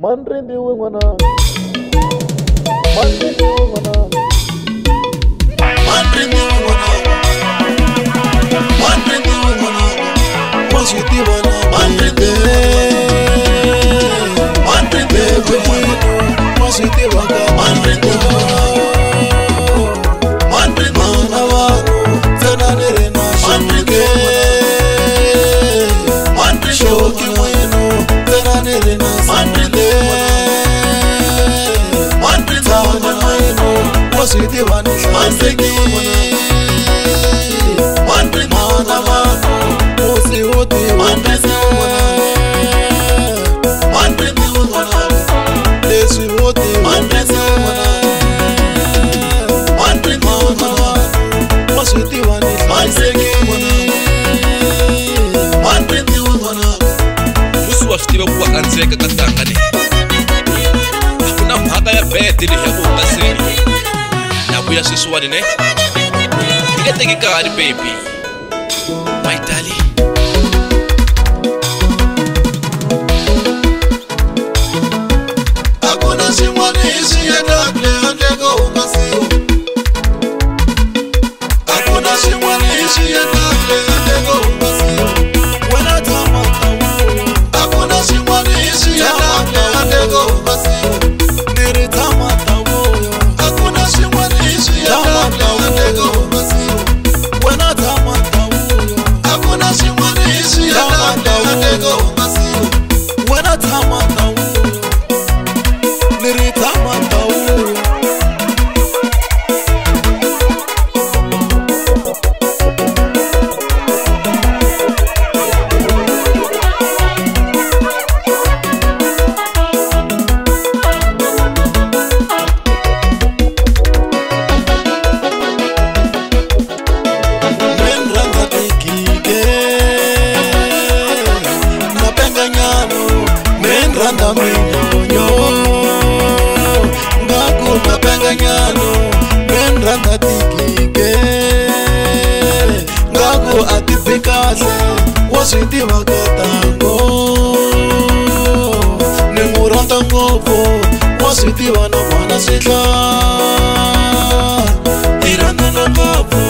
Mandrindi wengwana, mandrindi wengwana, mandrindi wengwana, mandrindi wengwana, positiva na mandrindi, mandrindi wengwana, positiva ka mandrindi, mandrindi na wano, tena nere na mandrindi, mandrindi shoki mwino, tena nere na mandrindi. Positiva ni mandrindi, mandrindi mana mano, posi wote mandrindi, mandrindi mana, lesi wote mandrindi, mandrindi mana, positiva ni mandrindi, mandrindi mana. Musu wasitiva kuwa kanzeka katangane. Hakuna mhaka ya beti ni ya kutaseni. Nakuya siswani ne. Ikateki kari baby. My darling. Hakuna simwani isi ya dakle andego umasiu. Hakuna simwani isi ya dakle andego umasiu. Wena tama tawo. Hakuna simwani isi ya dakle andego umasiu. Niri tama tawo. Hakuna simwani isi ya dakle andego umasiu. Wena tama tawo. Hakuna simwani isi ya dakle andego umasiu. Wena tama tawo. Positiva katango Nenguranta ngopo Positiva no mana sitla Iranda no ngopo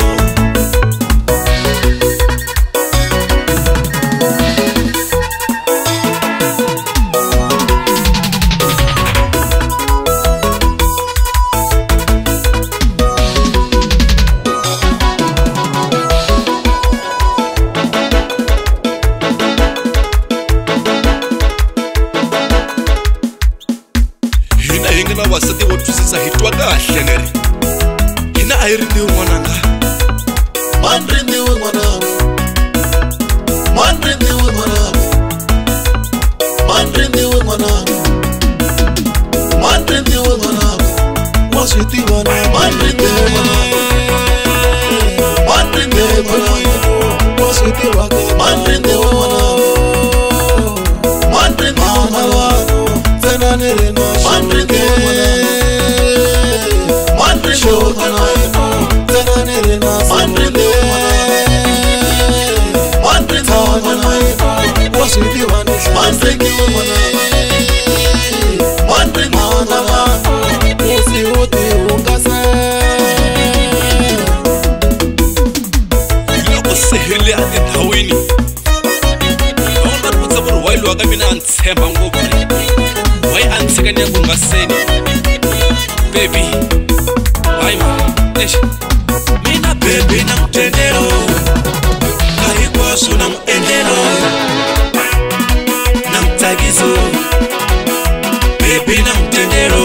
wasati wotusisa hitwa kahle neri hina ayirindi wengwananga mandrindi wengwananga mandrindi wengwananga mandrindi wengwananga mandrindi wengwananga positiva na mandrindi wengwananga mandrindi wengwananga positiva ka mandrindi wengwananga mandrindi wengwananga tena nere na mandrindi positiva ni mandrindi mandrindi mana mano posi wote ungase iloko sehele ati thawini awona kutsaburu wailu waka mina antshemba ngopri wai antsekanya kungaseni baby hai ma eish mina baby na mtendero kai kwaso na mtendero Tagizo, baby na mtendero